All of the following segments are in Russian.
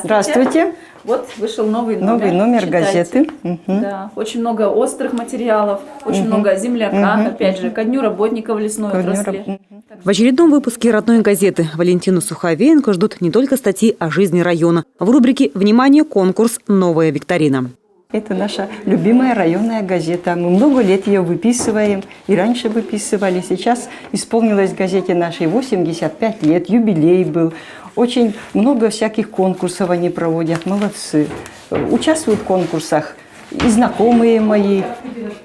Здравствуйте. Вот вышел новый номер. Новый номер Читайте. газеты. Да, очень много острых материалов, очень много о земляках, опять же, ко дню работников лесной отрасли. В очередном выпуске «Родной газеты» Валентину Суховеенко ждут не только статьи о жизни района. В рубрике «Внимание! Конкурс. Новая викторина». Это наша любимая районная газета. Мы много лет ее выписываем. И раньше выписывали. Сейчас исполнилось газете нашей 85 лет. Юбилей был. Очень много всяких конкурсов они проводят. Молодцы. Участвуют в конкурсах и знакомые мои,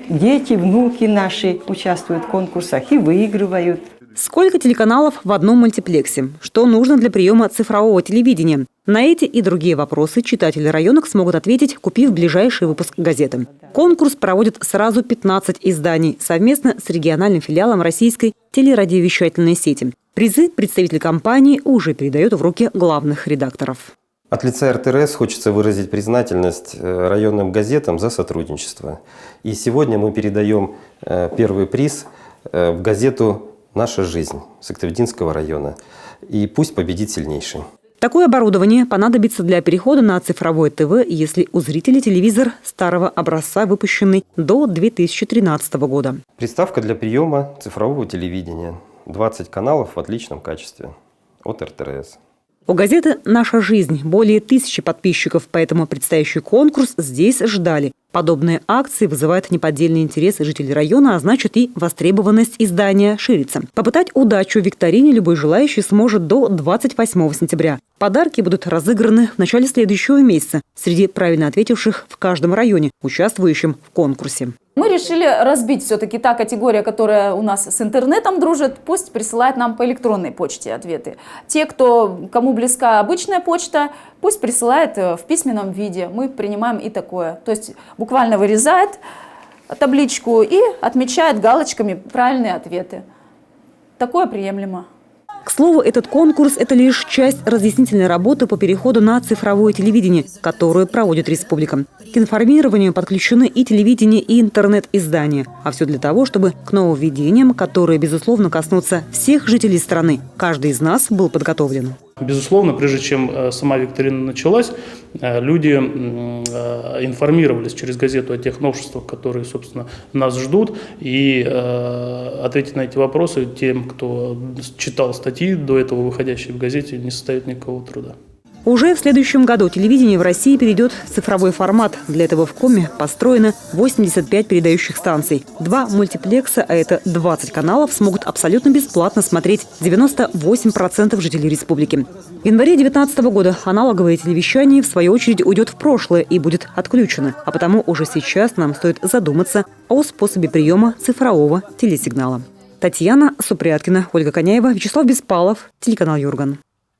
дети, внуки наши участвуют в конкурсах и выигрывают. Сколько телеканалов в одном мультиплексе? Что нужно для приема цифрового телевидения? На эти и другие вопросы читатели районок смогут ответить, купив ближайший выпуск газеты. Конкурс проводят сразу 15 изданий совместно с региональным филиалом российской телерадиовещательной сети. Призы представитель компании уже передают в руки главных редакторов. От лица РТРС хочется выразить признательность районным газетам за сотрудничество. И сегодня мы передаем первый приз в газету «Наша жизнь» Сыктывдинского района. И пусть победит сильнейший. Такое оборудование понадобится для перехода на цифровое ТВ, если у зрителей телевизор старого образца, выпущенный до 2013 года. Приставка для приема цифрового телевидения. 20 каналов в отличном качестве от РТРС. У газеты «Наша жизнь» более 1000 подписчиков, поэтому предстоящий конкурс здесь ждали. Подобные акции вызывают неподдельный интерес жителей района, а значит и востребованность издания ширится. Попытать удачу в викторине любой желающий сможет до 28 сентября. Подарки будут разыграны в начале следующего месяца среди правильно ответивших в каждом районе, участвующим в конкурсе. Мы решили разбить все-таки та категория, которая у нас с интернетом дружит, пусть присылает нам по электронной почте ответы. Те, кому близка обычная почта, пусть присылает в письменном виде. Мы принимаем и такое. То есть буквально вырезает табличку и отмечает галочками правильные ответы. Такое приемлемо. К слову, этот конкурс – это лишь часть разъяснительной работы по переходу на цифровое телевидение, которую проводит республика. К информированию подключены и телевидение, и интернет-издания. А все для того, чтобы к нововведениям, которые, безусловно, коснутся всех жителей страны, каждый из нас был подготовлен. Безусловно, прежде чем сама викторина началась, люди информировались через газету о тех новшествах, которые, собственно, нас ждут. И ответить на эти вопросы тем, кто читал статьи до этого, выходящие в газете, не составит никакого труда. Уже в следующем году телевидение в России перейдет в цифровой формат. Для этого в Коме построено 85 передающих станций. 2 мультиплекса, а это 20 каналов, смогут абсолютно бесплатно смотреть 98% жителей республики. В январе 2019 года аналоговое телевещание, в свою очередь, уйдет в прошлое и будет отключено. А потому уже сейчас нам стоит задуматься о способе приема цифрового телесигнала. Татьяна Супряткина, Ольга Коняева, Вячеслав Беспалов, телеканал Юрган.